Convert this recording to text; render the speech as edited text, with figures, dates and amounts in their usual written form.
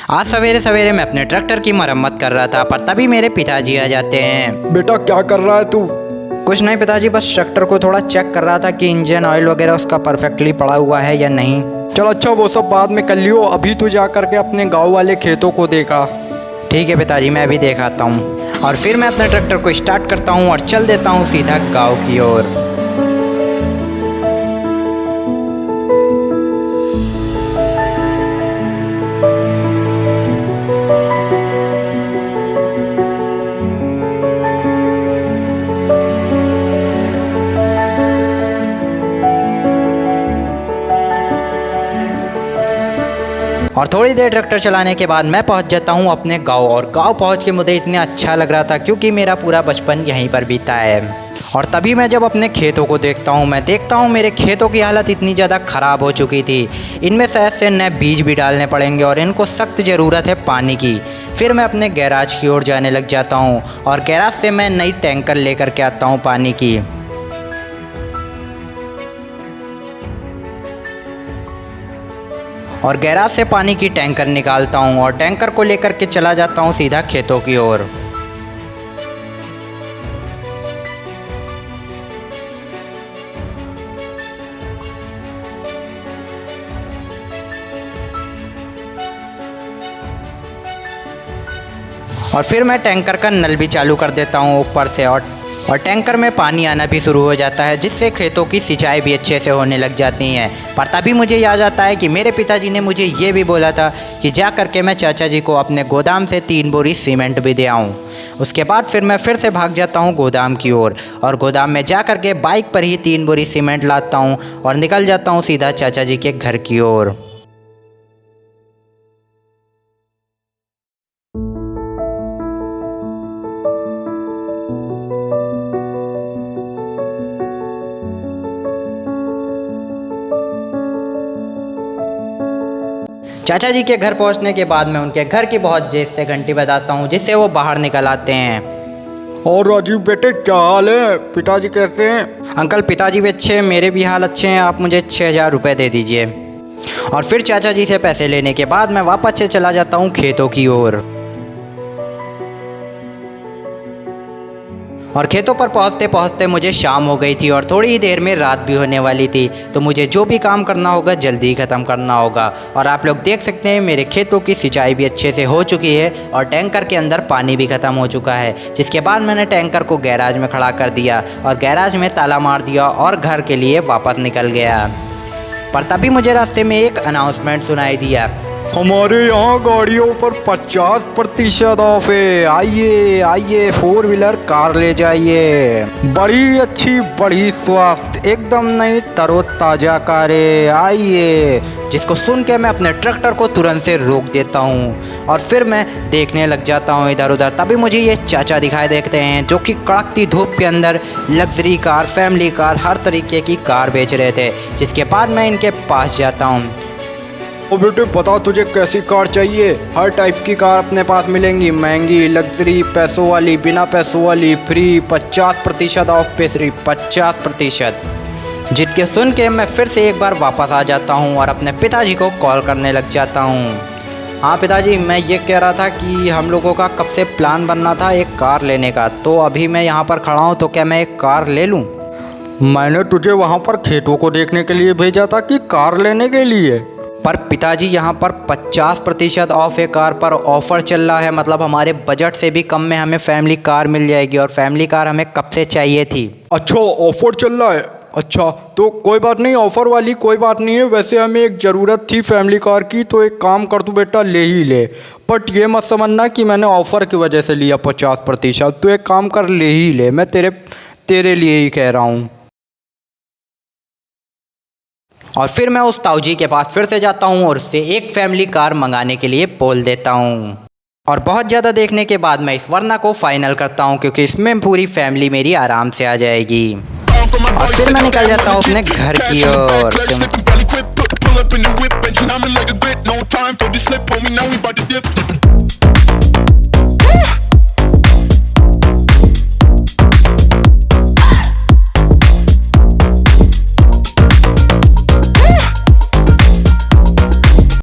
आज सवेरे सवेरे मैं अपने ट्रैक्टर की मरम्मत कर रहा था, पर तभी मेरे पिताजी आ जाते हैं। बेटा क्या कर रहा है तू? कुछ नहीं पिताजी, बस ट्रैक्टर को थोड़ा चेक कर रहा था कि इंजन ऑयल वगैरह उसका परफेक्टली पड़ा हुआ है या नहीं। चल अच्छा, वो सब बाद में कर लियो, अभी तू जा करके अपने गांव वाले खेतों को देखा। ठीक है पिताजी, मैं अभी देख आता हूँ। और फिर मैं अपने ट्रैक्टर को स्टार्ट करता हूँ और चल देता हूँ सीधा गाँव की ओर। और थोड़ी देर ट्रैक्टर चलाने के बाद मैं पहुंच जाता हूं अपने गांव। और गांव पहुंच के मुझे इतना अच्छा लग रहा था क्योंकि मेरा पूरा बचपन यहीं पर बीता है। और तभी मैं जब अपने खेतों को देखता हूं, मैं देखता हूं मेरे खेतों की हालत इतनी ज़्यादा ख़राब हो चुकी थी। इनमें शायद से नए बीज भी डालने पड़ेंगे और इनको सख्त ज़रूरत है पानी की। फिर मैं अपने गैराज की ओर जाने लग जाता हूँ और गैराज से मैं नई टैंकर लेकर के आता हूँ पानी की। और गैराज से पानी की टैंकर निकालता हूँ और टैंकर को लेकर के चला जाता हूँ सीधा खेतों की ओर। और फिर मैं टैंकर का नल भी चालू कर देता हूँ ऊपर से और टैंकर में पानी आना भी शुरू हो जाता है, जिससे खेतों की सिंचाई भी अच्छे से होने लग जाती हैं। पर तभी मुझे याद आता है कि मेरे पिताजी ने मुझे ये भी बोला था कि जा करके मैं चाचा जी को अपने गोदाम से 3 बोरी सीमेंट भी दे आऊँ। उसके बाद फिर मैं फिर से भाग जाता हूँ गोदाम की ओर और गोदाम में जा करके बाइक पर ही 3 बोरी सीमेंट लाता हूँ और निकल जाता हूँ सीधा चाचा जी के घर की ओर। चाचा जी के घर पहुंचने के बाद मैं उनके घर की बहुत तेज से घंटी बजाता हूं, जिससे वो बाहर निकल आते हैं। और राजीव बेटे क्या हाल है? पिताजी कैसे हैं? अंकल पिताजी भी अच्छे हैं, मेरे भी हाल अच्छे हैं। आप मुझे 6,000 रुपये दे दीजिए। और फिर चाचा जी से पैसे लेने के बाद मैं वापस से चला जाता हूँ खेतों की ओर। और खेतों पर पहुँचते पहुँचते मुझे शाम हो गई थी और थोड़ी ही देर में रात भी होने वाली थी। तो मुझे जो भी काम करना होगा जल्दी ही ख़त्म करना होगा। और आप लोग देख सकते हैं मेरे खेतों की सिंचाई भी अच्छे से हो चुकी है और टैंकर के अंदर पानी भी ख़त्म हो चुका है। जिसके बाद मैंने टैंकर को गैराज में खड़ा कर दिया और गैराज में ताला मार दिया और घर के लिए वापस निकल गया। पर तभी मुझे रास्ते में एक अनाउंसमेंट सुनाई दिया, हमारे यहाँ गाड़ियों पर 50% ऑफ है, आइए आइए 4 व्हीलर कार ले जाइए। बड़ी अच्छी बड़ी स्वास्थ्य एकदम नई तरोताज़ा कारें, आइए। जिसको सुन के मैं अपने ट्रैक्टर को तुरंत से रोक देता हूँ और फिर मैं देखने लग जाता हूँ इधर उधर। तभी मुझे ये चाचा दिखाई देते हैं जो कि कड़कती धूप के अंदर लग्जरी कार, फैमिली कार, हर तरीके की कार बेच रहे थे। जिसके बाद मैं इनके पास जाता हूँ। ओ बेटे बता तुझे कैसी कार चाहिए? हर टाइप की कार अपने पास मिलेंगी, महंगी, लग्जरी, पैसों वाली, बिना पैसों वाली, फ्री, 50% ऑफ पे सिर्फ 50%। जिसके सुन के मैं फिर से एक बार वापस आ जाता हूँ और अपने पिताजी को कॉल करने लग जाता हूँ। हाँ पिताजी, मैं ये कह रहा था कि हम लोगों का कब से प्लान बनना था एक कार लेने का, तो अभी मैं यहाँ पर खड़ा हूँ, तो क्या मैं एक कार ले लूँ? मैंने तुझे वहाँ पर खेतों को देखने के लिए भेजा था कि कार लेने के लिए? पर पिताजी यहाँ पर 50% ऑफ है कार पर, ऑफ़र चल रहा है। मतलब हमारे बजट से भी कम में हमें फैमिली कार मिल जाएगी और फैमिली कार हमें कब से चाहिए थी। अच्छा ऑफ़र चल रहा है? अच्छा तो कोई बात नहीं, ऑफ़र वाली कोई बात नहीं है। वैसे हमें एक ज़रूरत थी फैमिली कार की, तो एक काम कर तू बेटा ले ही ले। बट ये मत समझना कि मैंने ऑफ़र की वजह से लिया 50%। तो एक काम कर, ले ही ले, मैं तेरे लिए ही कह रहा हूँ। और फिर मैं उस ताऊजी के पास फिर से जाता हूँ और उससे एक फैमिली कार मंगाने के लिए बोल देता हूँ। और बहुत ज़्यादा देखने के बाद मैं इस वरना को फाइनल करता हूँ क्योंकि इसमें पूरी फैमिली मेरी आराम से आ जाएगी। और फिर मैं निकल जाता हूँ अपने घर की ओर।